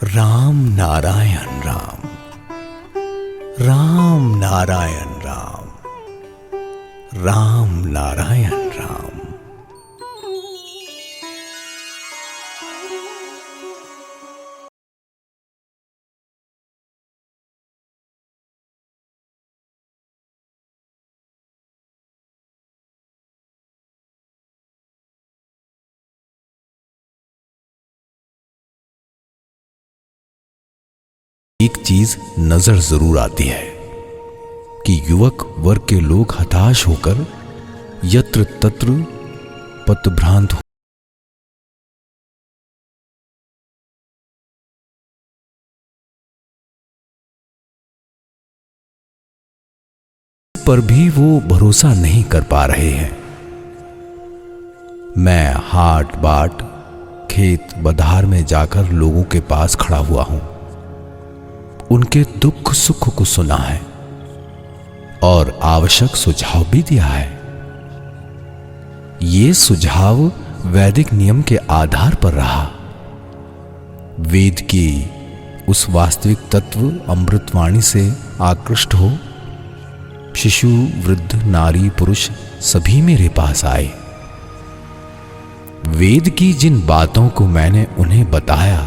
राम नारायण राम, राम नारायण राम, राम नारायण राम। एक चीज नजर जरूर आती है कि युवक वर्ग के लोग हताश होकर यत्र तत्र पथभ्रांत पर भी वो भरोसा नहीं कर पा रहे हैं। मैं हाट बाट खेत बधार में जाकर लोगों के पास खड़ा हुआ हूं, उनके दुख सुख को सुना है और आवश्यक सुझाव भी दिया है। ये सुझाव वैदिक नियम के आधार पर रहा। वेद की उस वास्तविक तत्व अमृतवाणी से आकृष्ट हो शिशु वृद्ध नारी पुरुष सभी मेरे पास आए। वेद की जिन बातों को मैंने उन्हें बताया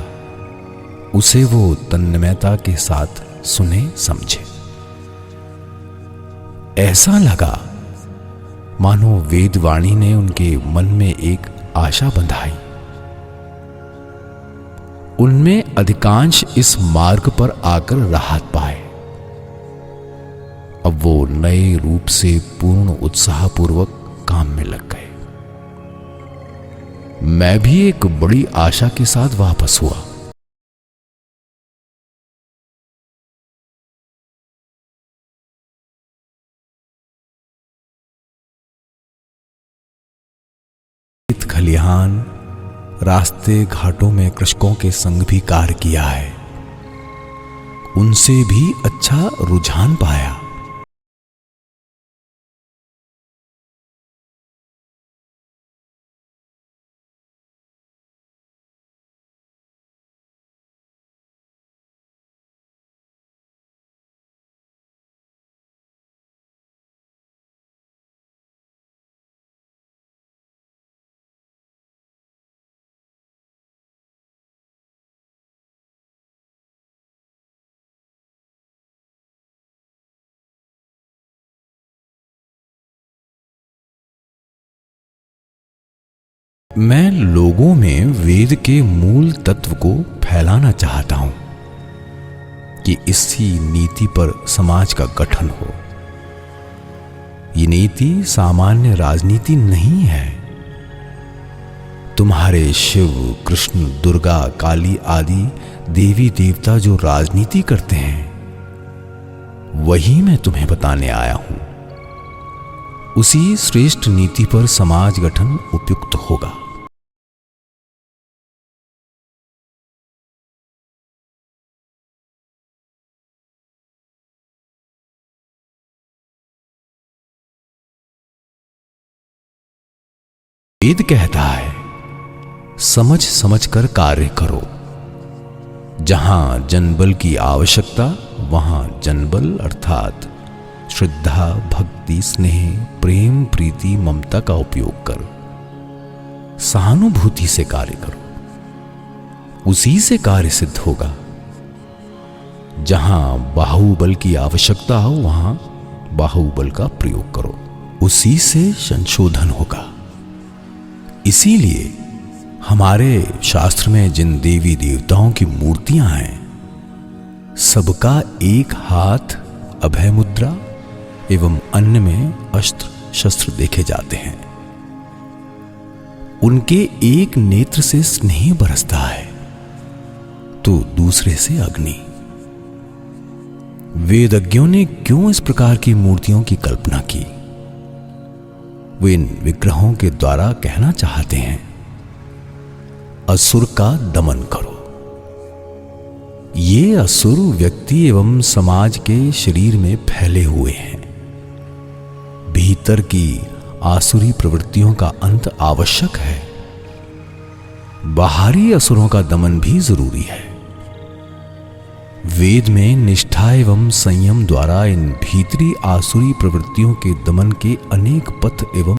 उसे वो तन्मयता के साथ सुने समझे। ऐसा लगा मानो वेदवाणी ने उनके मन में एक आशा बंधाई। उनमें अधिकांश इस मार्ग पर आकर राहत पाए। अब वो नए रूप से पूर्ण उत्साहपूर्वक काम में लग गए। मैं भी एक बड़ी आशा के साथ वापस हुआ। खलिहान रास्ते घाटों में कृषकों के संग भी कार्य किया है, उनसे भी अच्छा रुझान पाया। मैं लोगों में वेद के मूल तत्व को फैलाना चाहता हूं कि इसी नीति पर समाज का गठन हो। ये नीति सामान्य राजनीति नहीं है। तुम्हारे शिव कृष्ण दुर्गा काली आदि देवी देवता जो राजनीति करते हैं वही मैं तुम्हें बताने आया हूं। उसी श्रेष्ठ नीति पर समाज गठन उपयुक्त होगा। वेद कहता है समझ समझ कर कार्य करो। जहां जनबल की आवश्यकता वहां जनबल अर्थात श्रद्धा भक्ति स्नेह प्रेम प्रीति ममता का उपयोग कर सहानुभूति से कार्य करो। उसी से कार्य सिद्ध होगा। जहां बाहुबल की आवश्यकता हो वहां बाहुबल का प्रयोग करो, उसी से संशोधन होगा। इसीलिए हमारे शास्त्र में जिन देवी देवताओं की मूर्तियां हैं, सबका एक हाथ अभय मुद्रा एवं अन्य में अस्त्र शस्त्र देखे जाते हैं। उनके एक नेत्र से स्नेह बरसता है तो दूसरे से अग्नि। वेदज्ञों ने क्यों इस प्रकार की मूर्तियों की कल्पना की? वे इन विग्रहों के द्वारा कहना चाहते हैं, असुर का दमन करो। ये असुर व्यक्ति एवं समाज के शरीर में फैले हुए हैं। भीतर की आसुरी प्रवृत्तियों का अंत आवश्यक है। बाहरी असुरों का दमन भी जरूरी है। वेद में निष्ठा एवं संयम द्वारा इन भीतरी आसुरी प्रवृत्तियों के दमन के अनेक पथ एवं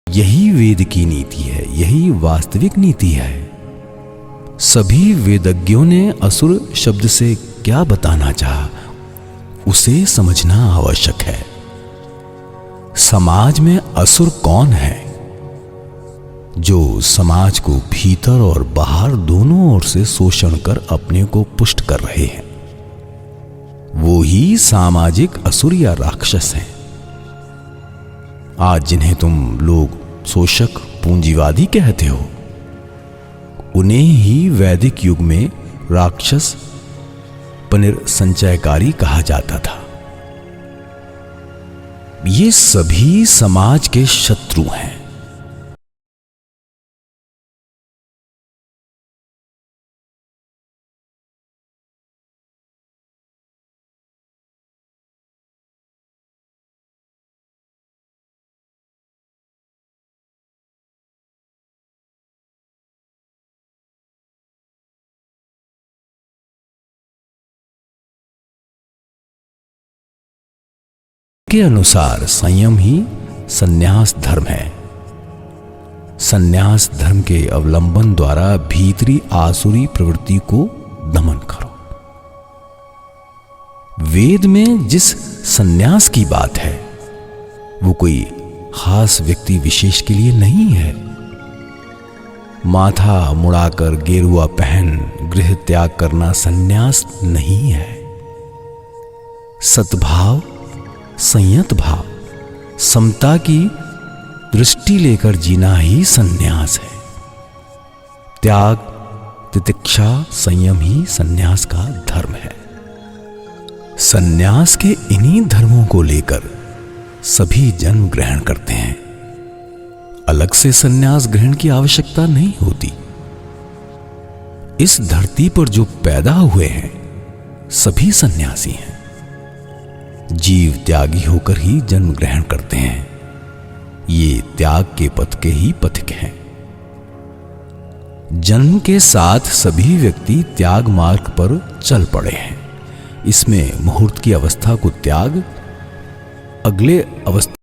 यही वेद की नीति है, यही वास्तविक नीति है। सभी वेदज्ञों ने असुर शब्द से क्या बताना चाहा, उसे समझना आवश्यक है। समाज में असुर कौन है? जो समाज को भीतर और बाहर दोनों ओर से शोषण कर अपने को पुष्ट कर रहे हैं। वो ही सामाजिक असुर या राक्षस हैं। आज जिन्हें तुम लोग शोषक पूंजीवादी कहते हो, उन्हें ही वैदिक युग में राक्षस पुनर्संचयकारी कहा जाता था। ये सभी समाज के शत्रु हैं। के अनुसार संयम ही संन्यास धर्म है। संन्यास धर्म के अवलंबन द्वारा भीतरी आसुरी प्रवृत्ति को दमन करो। वेद में जिस संन्यास की बात है वो कोई खास व्यक्ति विशेष के लिए नहीं है। माथा मुड़ाकर गेरुआ पहन गृह त्याग करना संन्यास नहीं है। सद्भाव, संयत भाव, समता की दृष्टि लेकर जीना ही संन्यास है। त्याग, तितिक्षा, संयम ही संन्यास का धर्म है। संन्यास के इन्हीं धर्मों को लेकर सभी जन्म ग्रहण करते हैं। अलग से संन्यास ग्रहण की आवश्यकता नहीं होती। इस धरती पर जो पैदा हुए हैं सभी सन्यासी हैं। जीव त्यागी होकर ही जन्म ग्रहण करते हैं। ये त्याग के पथ के ही पथिक हैं। जन्म के साथ सभी व्यक्ति त्याग मार्ग पर चल पड़े हैं। इसमें मुहूर्त की अवस्था को त्याग, अगले अवस्था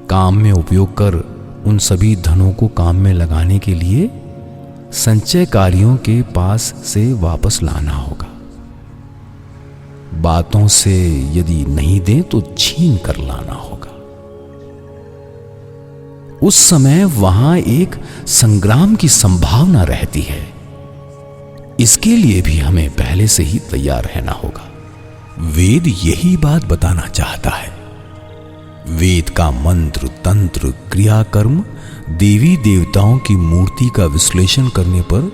काम में उपयोग कर उन सभी धनों को काम में लगाने के लिए संचयकारियों के पास से वापस लाना होगा। बातों से यदि नहीं दें तो छीन कर लाना होगा। उस समय वहां एक संग्राम की संभावना रहती है। इसके लिए भी हमें पहले से ही तैयार रहना होगा। वेद यही बात बताना चाहता है। वेद का मंत्र, तंत्र, क्रियाकर्म, देवी देवताओं की मूर्ति का विश्लेषण करने पर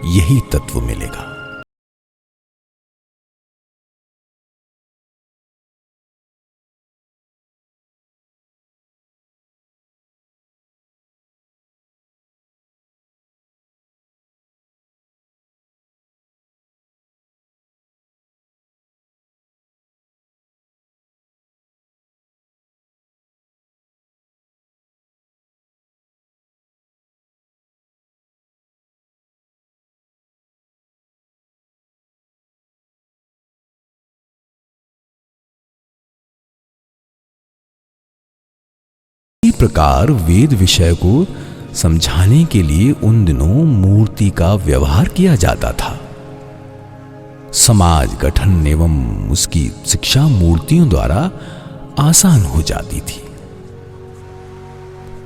यही तत्व मिलेगा। इसी प्रकार वेद विषय को समझाने के लिए उन दिनों मूर्ति का व्यवहार किया जाता था। समाज गठन एवं उसकी शिक्षा मूर्तियों द्वारा आसान हो जाती थी।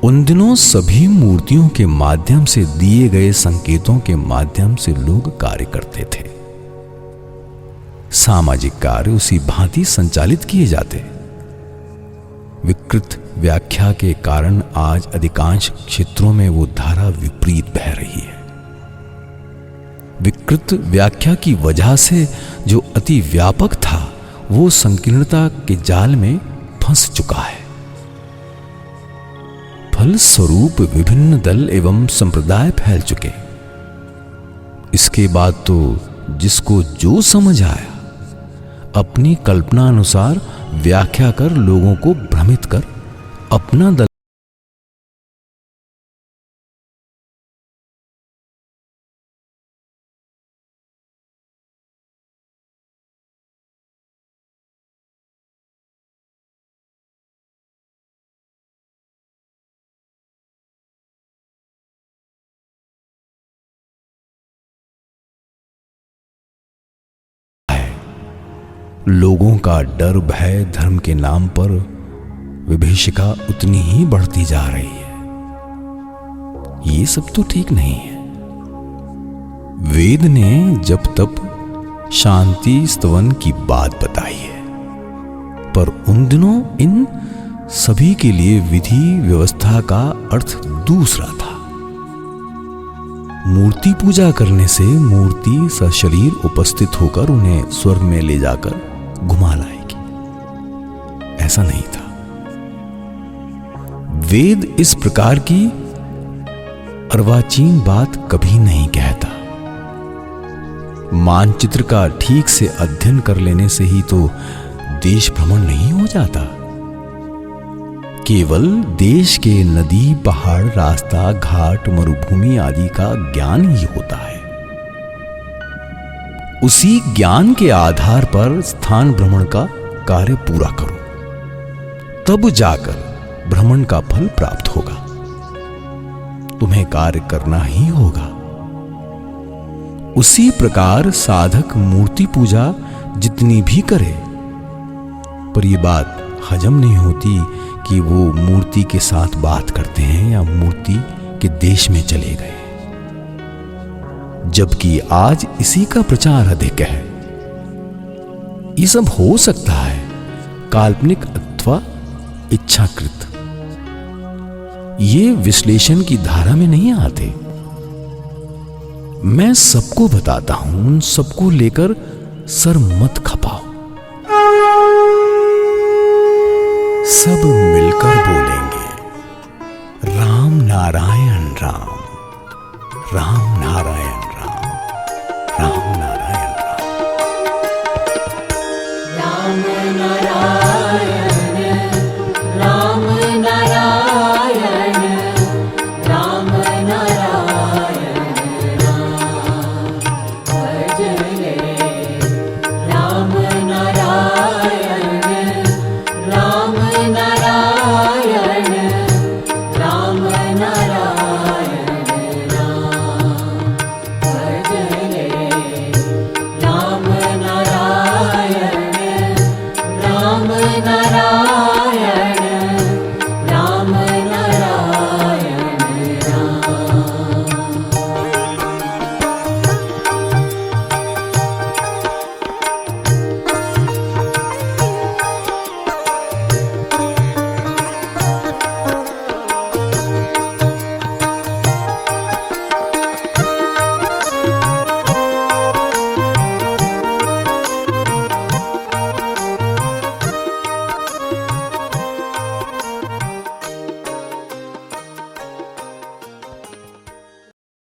उन दिनों सभी मूर्तियों के माध्यम से दिए गए संकेतों के माध्यम से लोग कार्य करते थे। सामाजिक कार्य उसी भांति संचालित किए जाते। विकृत व्याख्या के कारण आज अधिकांश क्षेत्रों में वो धारा विपरीत बह रही है। विकृत व्याख्या की वजह से जो अति व्यापक था वो संकीर्णता के जाल में फंस चुका है। फल स्वरूप विभिन्न दल एवं संप्रदाय फैल चुके। इसके बाद तो जिसको जो समझ आया अपनी कल्पना अनुसार व्याख्या कर लोगों को भ्रमित कर अपना दल लोगों का डर भय धर्म के नाम पर विभीषिका उतनी ही बढ़ती जा रही है। ये सब तो ठीक नहीं है। वेद ने जब तब शांति स्तवन की बात बताई है, पर उन दिनों इन सभी के लिए विधि व्यवस्था का अर्थ दूसरा था। मूर्ति पूजा करने से मूर्ति सशरीर उपस्थित होकर उन्हें स्वर्ग में ले जाकर घुमा लाएगी, ऐसा नहीं था। वेद इस प्रकार की अर्वाचीन बात कभी नहीं कहता। मानचित्र का ठीक से अध्ययन कर लेने से ही तो देश भ्रमण नहीं हो जाता। केवल देश के नदी, पहाड़, रास्ता, घाट, मरुभूमि आदि का ज्ञान ही होता है। उसी ज्ञान के आधार पर स्थान भ्रमण का कार्य पूरा करो, तब जाकर भ्रमण का फल प्राप्त होगा। तुम्हें कार्य करना ही होगा। उसी प्रकार साधक मूर्ति पूजा जितनी भी करे, पर यह बात हजम नहीं होती कि वो मूर्ति के साथ बात करते हैं या मूर्ति के देश में चले गए, जबकि आज इसी का प्रचार अधिक है। ये सब हो सकता है काल्पनिक अथवा इच्छाकृत। ये विश्लेषण की धारा में नहीं आते। मैं सबको बताता हूं, उन सबको लेकर सर मत खपाओ। सब मिलकर बोलेंगे राम नारायण राम, राम नारायण